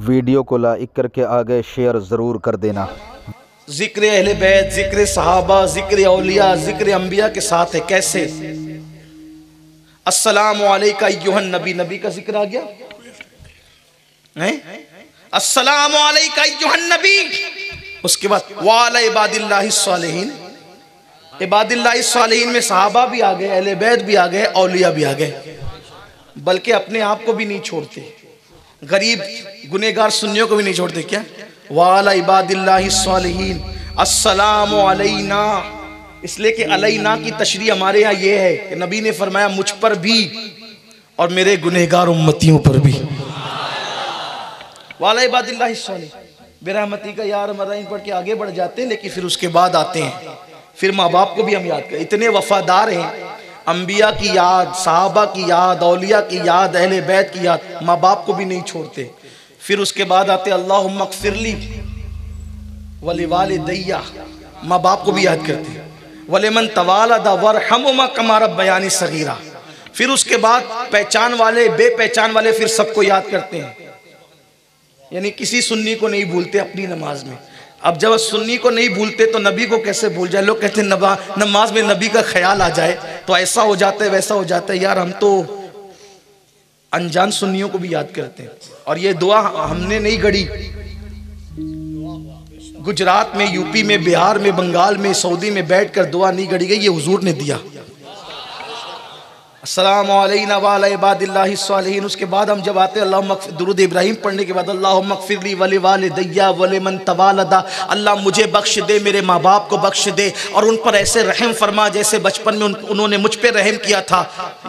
Video को like करके आगे शेयर ज़रूर कर देना। जिक्र अहले बैत, जिक्र सहाबा, जिक्र औलिया, जिक्र अंबिया के साथ है। कैसे? अस्सलामु अलैका अय्युहन नबी, नबी का जिक्र आ गया है। अस्सलामु अलैका अय्युहन नबी। उसके बाद वाला इबादिल्लाहि सालिहीन, इबादिल्लाहि सालिहीन में सहाबा भी आ गए, अहले बैत भी आ गए, औलिया भी आ गए। बल्कि अपने आप को भी नहीं छोड़ते, गरीब गुनेगार सुन्नियों को भी नहीं छोड़ते। क्या? वाला इबादिल्लाहि सालिहीन अस्सलामु अलैना। इसलिए कि अलैना की तशरीह हमारे यहाँ ये है कि नबी ने फरमाया मुझ पर भी और मेरे गुनेगार उम्मतियों पर भी। वाला इबादिल्लाहि सालिहीन, बेरहमती का यार मराइन पढ़ के आगे बढ़ जाते हैं, लेकिन फिर उसके बाद आते हैं, फिर माँ बाप को भी हम याद करें। इतने वफादार हैं, अंबिया की याद, सहाबा की याद, औलिया की याद, अहले बैत की याद, माँ बाप को भी नहीं छोड़ते। फिर उसके बाद आते अल्लाहुम्मा अग़फ़िरली वलिवालिदैया, माँ बाप को भी याद करते हैं। वलिमन तवालदा वरहमुमा कमा रब्बयानी सगीरा। फिर उसके बाद पहचान वाले, बेपहचान वाले, फिर सबको याद करते हैं। यानी किसी सुन्नी को नहीं भूलते अपनी नमाज में। अब जब सुन्नी को नहीं भूलते तो नबी को कैसे भूल जाए? लोग कहते हैं नमाज में नबी का ख्याल आ जाए तो ऐसा हो जाता है, वैसा हो जाता है। यार हम तो अनजान सुन्नियों को भी याद करते हैं। और ये दुआ हमने नहीं गढ़ी, गुजरात में, यूपी में, बिहार में, बंगाल में, सऊदी में बैठकर दुआ नहीं गढ़ी गई, ये हुजूर ने दिया। अस्सलामु अलैना व अला इबादिल्लाहि सालिहीन। उसके बाद हम जब आते हैं अल्लाहुम्मा दुरूद इब्राहिम पढ़ने के बाद अल्लाहुम्मा अग़फ़िरली वलिवालिदैया वलिमन तवालदा, अल्लाह मुझे बख्श दे, मेरे माँ बाप को बख्श दे और उन पर ऐसे रहम फरमा जैसे बचपन में उन्होंने मुझ पे रहम किया था।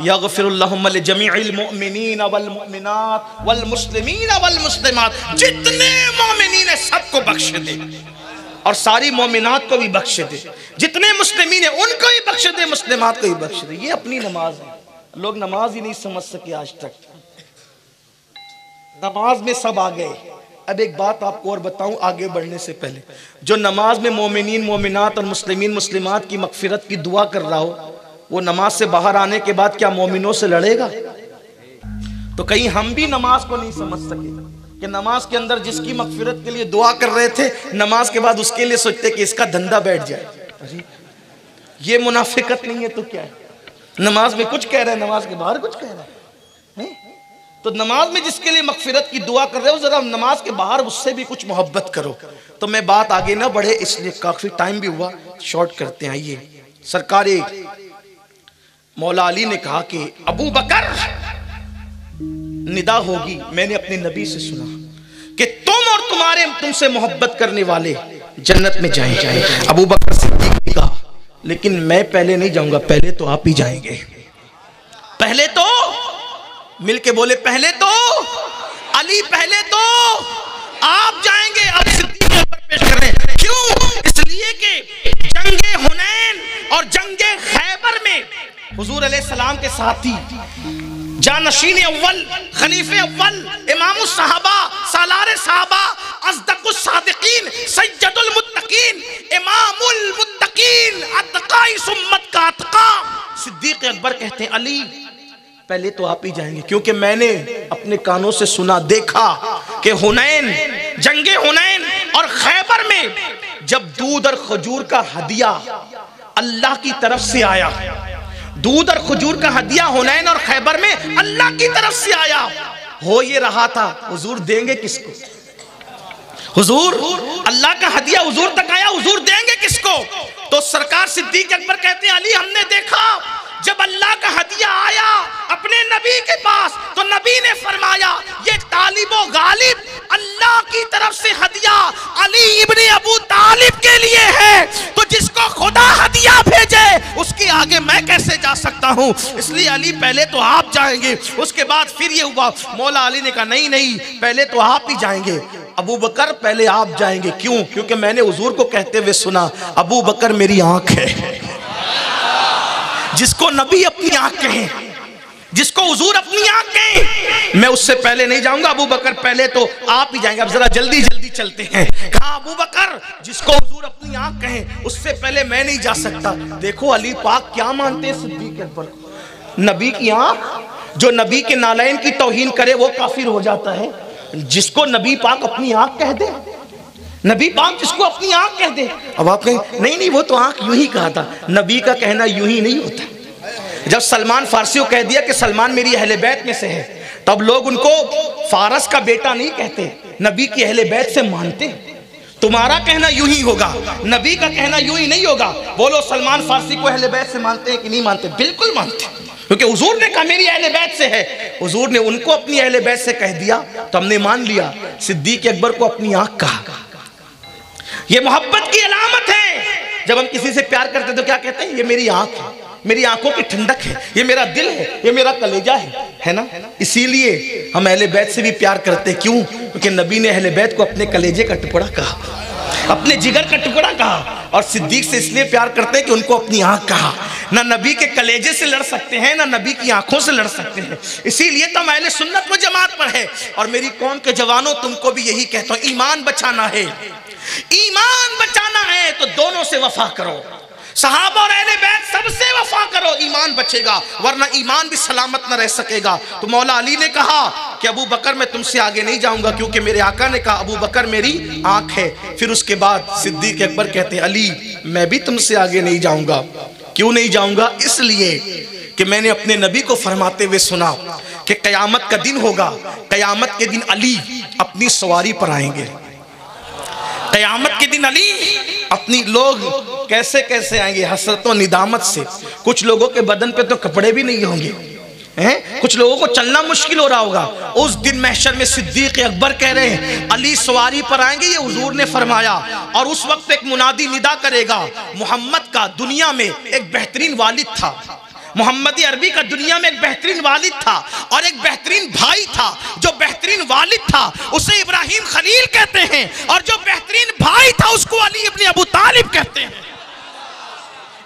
यग़फ़िरुल्लाहुम्मा लिजमीइल मुअमिनीन वल मुअमिनात वल मुस्लिमीन वल मुस्लिमात, जितने मोमिनीन है सबको बख्श दे और सारी मोमिनात को भी बख्श दे, जितने मुस्लिमीन है उनको भी बख्श दे, मुस्लिमात को भी बख्श दे। ये अपनी नमाज है। लोग नमाज ही नहीं समझ सके आज तक, नमाज में सब आ गए। अब एक बात आपको और बताऊं आगे बढ़ने से पहले, जो नमाज में मोमिनीन मोमिनात और मुस्लिमीन मुस्लिमात की मगफिरत की दुआ कर रहा हो, वो नमाज से बाहर आने के बाद क्या मोमिनों से लड़ेगा? तो कहीं हम भी नमाज को नहीं समझ सके कि नमाज के अंदर जिसकी मगफिरत के लिए दुआ कर रहे थे, नमाज के बाद उसके लिए सोचते कि इसका धंधा बैठ जाए। अरे ये मुनाफिकत नहीं है तो क्या है? नमाज में कुछ कह रहे हैं, नमाज के बाहर कुछ कह रहे हैं। तो नमाज में जिसके लिए मगफिरत की दुआ कर रहे हो, जरा नमाज के बाहर उससे भी कुछ मोहब्बत करो। तो मैं बात आगे ना बढ़े, इसलिए काफी टाइम भी हुआ, शॉर्ट करते हैं। आइए, सरकार मौला अली ने कहा कि अबू बकर निदा होगी, मैंने अपने नबी से सुना कि तुम और तुम्हारे तुमसे मोहब्बत करने वाले जन्नत में जाएंगे। अबू बकर सिद्दीक ने कहा लेकिन मैं पहले नहीं जाऊंगा, पहले तो आप ही जाएंगे। पहले तो मिलके बोले, पहले तो अली, पहले तो आप जाएंगे। अब सिद्दीक अकबर पेश कर रहे हैं। क्यों? इसलिए कि जंगे हुनैन और जंगे खैबर में हुजूर अलैहिस्सलाम के साथी जानशीन अव्वल, खलीफे अव्वल, इमाम सहाबा, सालार सहाबा, अस्दकुस सादिकीन, सय्यदुल मुत्तकीन, इमामुल मुत्तकीन, अत्काई सुम्मत का अत्का सिद्दीक अकबर कहते हैं अली पहले तो आप ही जाएंगे, क्योंकि मैंने अपने कानों से सुना, देखा कि हुनैन, जंगे हुनैन और खैबर में जब दूध और खजूर का हदिया अल्लाह की तरफ से आया, दूध और खजूर का हदिया हुनैन और खैबर में अल्लाह की तरफ से आया, हो ये रहा था हुजूर देंगे किसको? हुजूर अल्लाह का हदिया हुजूर तक आया, हुजूर देंगे किसको? तो सरकार सिद्दीक अकबर कहते हैं अली हमने देखा जब अल्लाह का हदिया आया अपने नबी के पास, तो नबी ने फरमाया ये तालिबो गालिब अल्लाह की तरफ से हदिया अली इब्ने अबू तालिब के लिए है, तो जिसको खुदा हदिया भेजे उसके आगे मैं कैसे जा सकता हूँ? इसलिए अली पहले तो आप जाएंगे। उसके बाद फिर ये हुआ, मौला अली ने कहा नहीं नहीं, पहले तो आप ही जाएंगे। अबू बकर पहले आप जाएंगे। क्यों? क्योंकि मैंने हुजूर को कहते हुए सुना अबू बकर मेरी आंख है। जिसको नबी अपनी आंख कहे, जिसको हुजूर अपनी आंख कहे, मैं उससे पहले नहीं जाऊंगा। अबू बकर पहले तो आप ही जाएंगे। अब जरा जल्दी जल्दी चलते हैं। कहा अबू बकर जिसको हुजूर अपनी आंख कहे उससे पहले मैं नहीं जा सकता। देखो अली पाक क्या मानते हैं सिद्दीक अकबर, नबी की आंख, जो नबी के नालैन की तौहीन करे वो काफिर हो जाता है। जिसको नबी पाक अपनी आंख कह दे, नबी पाक जिसको अपनी आंख कह दे। अब आप कहें नहीं नहीं वो तो आंख यूं ही कहा था, नबी का कहना यूं ही नहीं होता। जब सलमान फारसी को कह दिया कि सलमान मेरी अहले बैत में से है, तब लोग उनको फारस का बेटा नहीं कहते, नबी की अहले बैत से मानते। तुम्हारा कहना यूं ही होगा, नबी का कहना यूं ही नहीं होगा। बोलो सलमान फारसी को अहले बैत से मानते हैं कि नहीं मानते? बिल्कुल मानते, क्योंकि हुजूर ने कहा मेरी अहले बैत से है। हुजूर ने उनको अपनी अहले बैत से कह दिया तो हमने मान लिया। सिद्दीक अकबर को अपनी आंख कहा। ये मोहब्बत की अलामत है। जब हम किसी से प्यार करते तो क्या कहते हैं? ये मेरी आंख है, मेरी आंखों की ठंडक है, ये मेरा दिल है, ये मेरा कलेजा है ना। इसीलिए हम अहले बैत से भी प्यार करते। क्यों? क्योंकि नबी ने अहले बैत को अपने कलेजे का टुकड़ा कहा, अपने जिगर का टुकड़ा कहा। और सिद्दीक से इसलिए प्यार करते हैं कि उनको अपनी आंख कहा। ना नबी के कलेजे से लड़ सकते हैं, ना नबी की आंखों से लड़ सकते हैं। इसीलिए तो हम अहले सुन्नत व जमात पर है। और मेरी कौम के जवानों, तुमको भी यही कहता हूं, ईमान बचाना है, ईमान बचाना है तो दोनों से वफा करो। सहाबा और अहले बैत सबसे वफा करो, ईमान बचेगा, वरना ईमान भी सलामत न रह सकेगा। तो मौला अली ने कहा कि अबू बकर मैं तुमसे आगे नहीं जाऊंगा, क्योंकि मेरे आका ने कहा अबू बकर मेरी आंख है। फिर उसके बाद सिद्दीक अकबर कहते हैं अली मैं भी तुमसे आगे नहीं जाऊंगा। क्यों नहीं जाऊंगा? इसलिए कि मैंने अपने नबी को फरमाते हुए सुना कि कयामत का दिन होगा, कयामत के दिन अली अपनी सवारी पर आएंगे। कयामत के दिन अली अपनी, लोग कैसे कैसे आएंगे, हसरतों निदामत से। कुछ लोगों के बदन पे तो कपड़े भी नहीं होंगे हैं, कुछ लोगों को चलना मुश्किल हो रहा होगा। उस दिन महशर में सिद्दीक अकबर कह रहे हैं अली सवारी पर आएंगे, ये हुजूर ने फरमाया। और उस वक्त एक मुनादी निदा करेगा, मोहम्मद का दुनिया में एक बेहतरीन वालिद था, मोहम्मद अरबी का दुनिया में एक बेहतरीन वालिद था और एक बेहतरीन भाई था। जो बेहतरीन वालिद था उसे इब्राहिम खलील कहते हैं, और जो बेहतरीन भाई था उसको अली इब्न अबू तालिब कहते हैं।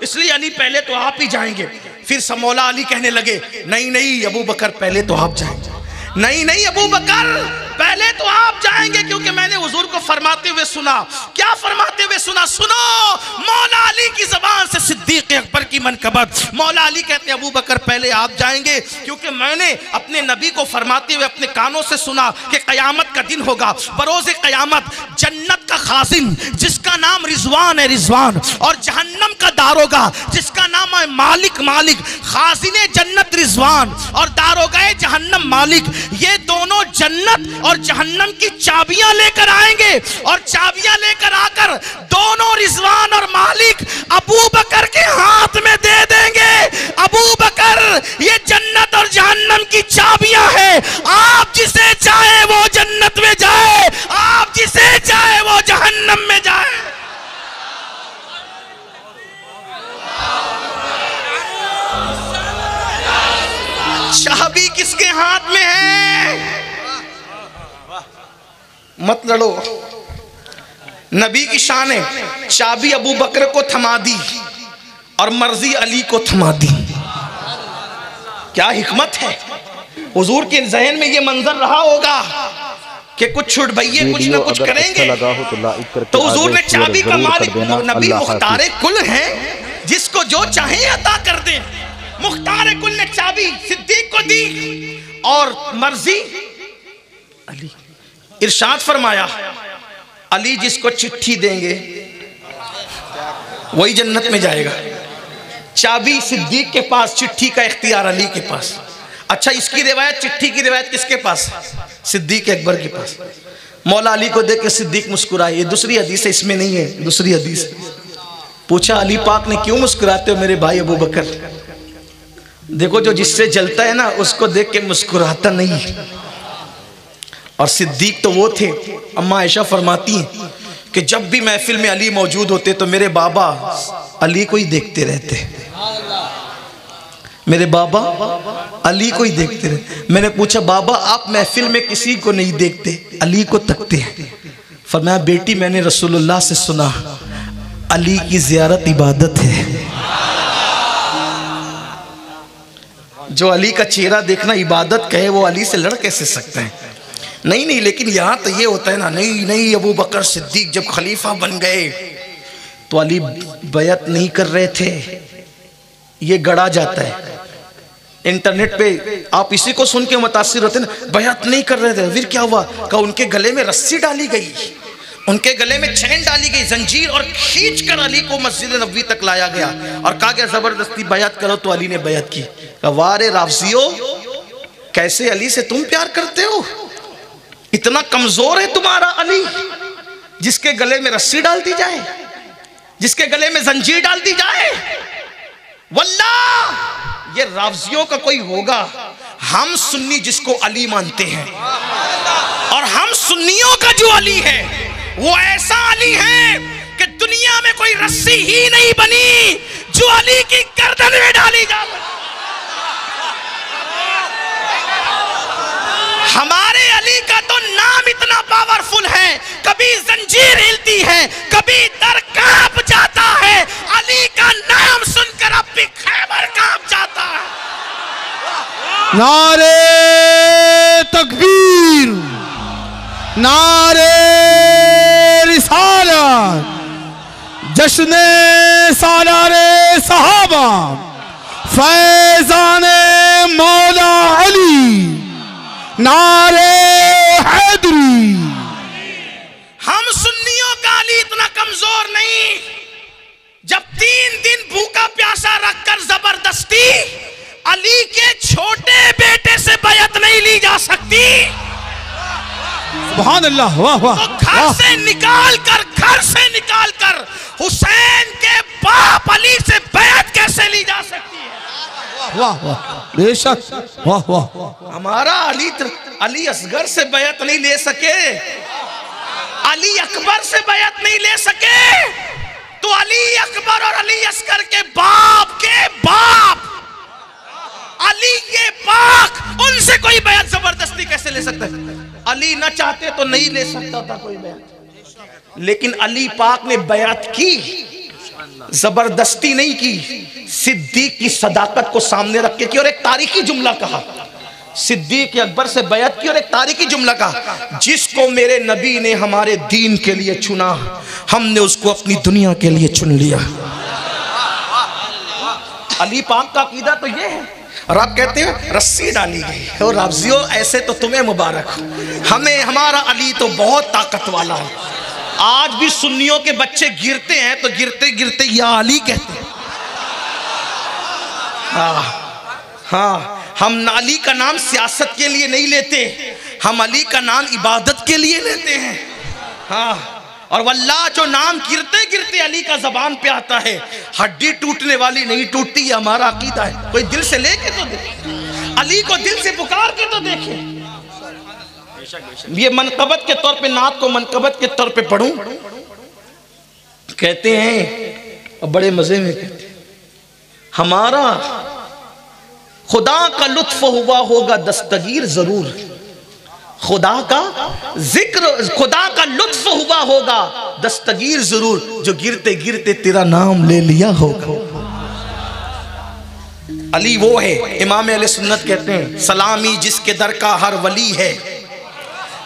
इसलिए अली पहले तो आप ही जाएंगे। फिर मौला अली कहने लगे नहीं नहीं अबू बकर पहले तो आप जाएंगे, नहीं नहीं अबू बकर पहले तो आप जाएंगे, क्योंकि मैंने हुजूर को फरमाते हुए सुना। क्या फरमाते हुए सुना? सुनो, मौला अली की ज़बान से सिद्दीक अकबर की मनकबत। मौला अली कहते हैं अबू बकर पहले आप जाएंगे, क्योंकि मैंने अपने नबी को फरमाते हुए अपने कानों से सुना कि कयामत का दिन होगा, बरोज़े कयामत जन्नत का खाजिन जिसका नाम रिजवान है, रिजवान, और जहन्नम का दारोगा जिसका नाम है मालिक, मालिक, खाजिने जन्नत रिजवान और दारोगाए जहन्नम मालिक, ये दोनों जन्नत और जहन्नम की चाबियां लेकर आएंगे। और चाबियां लेकर आकर दोनों रिजवान और मालिक अबू बकर के हाथ में दे देंगे। अबू बकर ये जन्नत और जहन्नम की चाबियां हैं, आप जिसे चाहे वो जन्नत में जाए, आप जिसे चाहे वो जहन्नम में जाए। चाबी किसके हाथ में है? मत लड़ो, नबी की शान है। चाबी अबू बकर को थमा दी और मर्जी अली को थमा दी। क्या हिकमत है। हुजूर के जहन में ये मंजर रहा होगा कि कुछ छुड़भैये कुछ ना कुछ करेंगे, तो हुजूर ने चाबी का मालिक, नबी मुख्तारे कुल हैं, जिसको जो चाहे अता कर दे। मुख्तारे कुल ने चाबी सिद्दीक को दी और मर्जी अली। इरशाद फरमाया अली जिसको चिट्ठी देंगे वही जन्नत में जाएगा। चाबी सिद्दीक के पास, चिट्ठी का इख्तियार अली के पास। अच्छा, इसकी रिवायत, चिट्ठी की रिवायत किसके पास? सिद्दीक अकबर के पास। मौला अली को देख के सिद्दीक मुस्कुराए। ये दूसरी हदीस है, इसमें नहीं है, दूसरी हदीस। पूछा अली पाक ने क्यों मुस्कुराते हो मेरे भाई अबू बकर? देखो जो जिससे जलता है ना उसको देख के मुस्कुराता नहीं। और सिद्दीक तो वो थे, अम्मा आयशा फरमाती हैं कि जब भी महफिल में अली मौजूद होते तो मेरे बाबा अली को ही देखते रहते, मेरे बाबा अली को ही देखते रहते। मैंने पूछा बाबा आप महफिल में किसी को नहीं देखते, अली को तकते हैं? फरमाया बेटी मैंने रसूलुल्लाह से सुना अली की ज़ियारत इबादत है। जो अली का चेहरा देखना इबादत कहे वो अली से लड़ कैसे सकते हैं? नहीं नहीं, लेकिन यहाँ तो ये होता है ना, नहीं नहीं अबू बकर सिद्दीक जब खलीफा बन गए तो अली बैत नहीं कर रहे थे, ये गढ़ा जाता है। इंटरनेट पे आप इसी को सुन के मुतासिर होते ना, बैअत नहीं कर रहे थे, फिर क्या हुआ? कहा उनके गले में रस्सी डाली गई, उनके गले में चैन डाली गई, जंजीर, और खींच कर अली को मस्जिद नबवी तक लाया गया और कहा गया जबरदस्ती बैअत करो। तो अली ने बैअत की। कहा वाह रे राफजियो, कैसे अली से तुम प्यार करते हो? इतना कमजोर है तुम्हारा अली, जिसके गले में रस्सी डाल दी जाए, जिसके गले में जंजीर डाल दी जाए। वल्लाह ये राफजियों का कोई होगा। हम सुन्नी जिसको अली मानते हैं, और हम सुन्नियों का जो अली है वो ऐसा अली है कि दुनिया में कोई रस्सी ही नहीं बनी जो अली की गर्दन में डाली जा। हमारे अली का तो नाम इतना पावरफुल है, कभी जंजीर हिलती है, कभी दर कांप जाता है। अली का नाम सुनकर अब भी खैबर कांप जाता है। नारे तकबीर, नारे रिसालत, जश्ने सालारे सहाबा, फैजाने मौला अली, नारे हैदरी। हम सुन्नियों का अली इतना कमजोर नहीं, जब 3 दिन भूखा प्यासा रखकर जबरदस्ती अली के छोटे बेटे से बैअत नहीं ली जा सकती। सुभान अल्लाह, वाह वाह। तो घर से निकाल कर हुसैन के बाप अली से बैअत कैसे ली जा सकती है? वाह वाह, बेशक, वाह वाह। हमारा अली असगर से बैअत नहीं ले सके, अली अकबर से बैअत नहीं ले सके, तो अली अकबर और अली असगर के बाप अली ये पाक, उनसे कोई बैअत जबरदस्ती कैसे ले सकता है? अली ना चाहते तो नहीं ले सकता था कोई बैअत, लेकिन अली पाक ने बैअत की, जबरदस्ती नहीं की, सिद्दीक की सदाकत को सामने रख के की। और एक तारीखी जुमला कहा, सिद्दीक अकबर से बैअत की और एक तारीखी जुमला कहा, जिसको मेरे नबी ने हमारे दीन के लिए चुना, हमने उसको अपनी दुनिया के लिए चुन लिया। अली पाक का अकीदा तो ये है। और आप कहते हैं रस्सी डाली गई, और राफजियों ऐसे तो तुम्हें मुबारक हो, हमें हमारा अली तो बहुत ताकत वाला है। आज भी सुन्नियों के बच्चे गिरते हैं तो गिरते गिरते या अली कहते हैं। हाँ, हम अली का नाम सियासत के लिए नहीं लेते, हम अली का नाम इबादत के लिए लेते हैं। हाँ, और वल्लाह जो नाम गिरते गिरते अली का जबान पे आता है, हड्डी टूटने वाली नहीं टूटती, ये हमारा अकीदा है। कोई दिल से लेके तो देखे, अली को दिल से पुकार के तो देखे। ये मनकबत के तौर पे, नात को मनकबत के तौर पे पढ़ूं, कहते हैं और बड़े मजे में कहते हैं, हमारा खुदा का लुत्फ हुआ होगा दस्तगीर जरूर, खुदा का जिक्र, खुदा का लुत्फ हुआ होगा दस्तगीर जरूर, जो गिरते गिरते तेरा नाम ले लिया होगा। अली वो है, इमाम अहले सुन्नत कहते हैं, सलामी जिसके दर का हर वली है,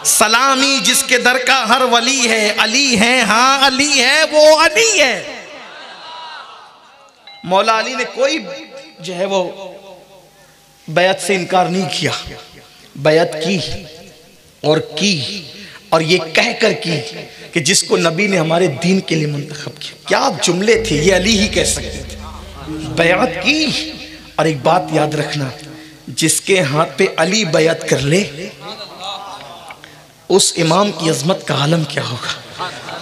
सलामी जिसके दर का हर वली है, अली है, हाँ अली है, वो अली है। मौला अली ने कोई जो है वो बैअत से इनकार नहीं किया, बैअत की और ये कहकर की कि जिसको नबी ने हमारे दीन के लिए मुंतखब किया। क्या जुमले थे, ये अली ही कह सकते थे। बैअत की, और एक बात याद रखना, जिसके हाथ पे अली बैअत कर ले, उस इमाम की अजमत का आलम क्या होगा।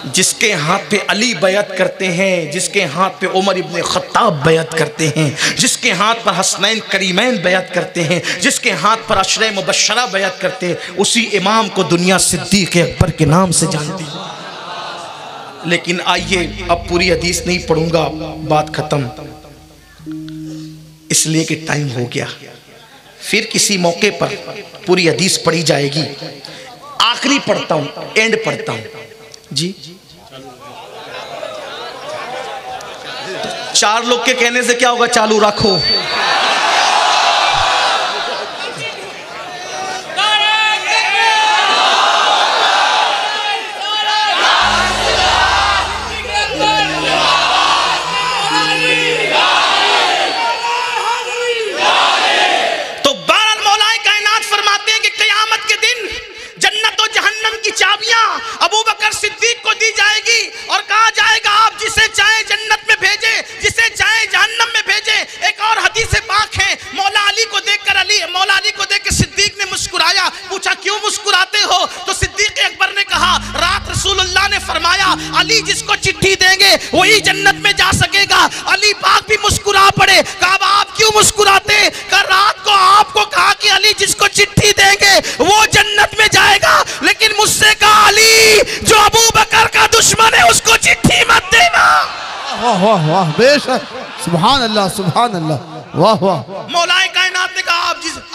जिसके हाथ पे अली बैअत करते हैं, जिसके हाथ पे उमर इब्ने खत्ताब बैअत करते हैं, जिसके हाथ पर हसनैन करीमैन बैअत करते हैं, जिसके हाथ पर अशरे मुबश्शरा बैअत करते हैं, उसी इमाम को दुनिया सिद्दीक़ अकबर के नाम से जानती है। लेकिन आइए, अब पूरी हदीस नहीं पढ़ूंगा, बात खत्म, इसलिए कि टाइम हो गया। फिर किसी मौके पर पूरी हदीस पढ़ी जाएगी। आखिरी पढ़ता हूं, एंड पढ़ता हूं जी। 4 लोग के कहने से क्या होगा, चालू रखो। दी जाएगी और कहा जाएगा आप जिसे चाहे जन्नत में भेजे, जिसे चाहे जहन्नम में भेजे। एक और हदीस पाक है, मौला अली को देखकर सिद्दीक ने मुस्कुराया। पूछा क्यों मुस्कुराते हो? तो सिद्दीक अकबर ने कहा रात रसूलुल्लाह ने फरमाया अली जिसको चिट्ठी देंगे वही जन्नत में जा सकेगा। अली पाक भी मुस्कुरा पड़े। कहा आप क्यों मुस्कुराते? कहा रात को आपको कहा कि अली जिसको चिट्ठी देंगे वो जन्नत में जाएगा, लेकिन मुझसे कहा अली जो अबू बकर का दुश्मन है उसको चिट्ठी मत देना। वाह वाह वाह, बेशक, सुभान अल्लाह सुभान अल्लाह, वाह वाह। मौलाए कायनात ने कहा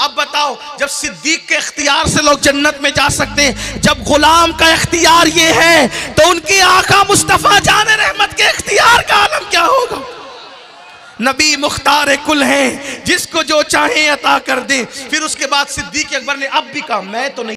अब बताओ, जब सिद्दीक के इख्तियार से लोग जन्नत में जा सकते हैं, जब गुलाम का इख्तियार ये है तो उनकी आका मुस्तफा जान रहमत के इख्तियार का आलम क्या होगा? नबी मुख्तार कुल हैं, जिसको जो चाहे अता कर दे। फिर उसके बाद सिद्दीक अकबर ने अब भी कहा मैं तो नहीं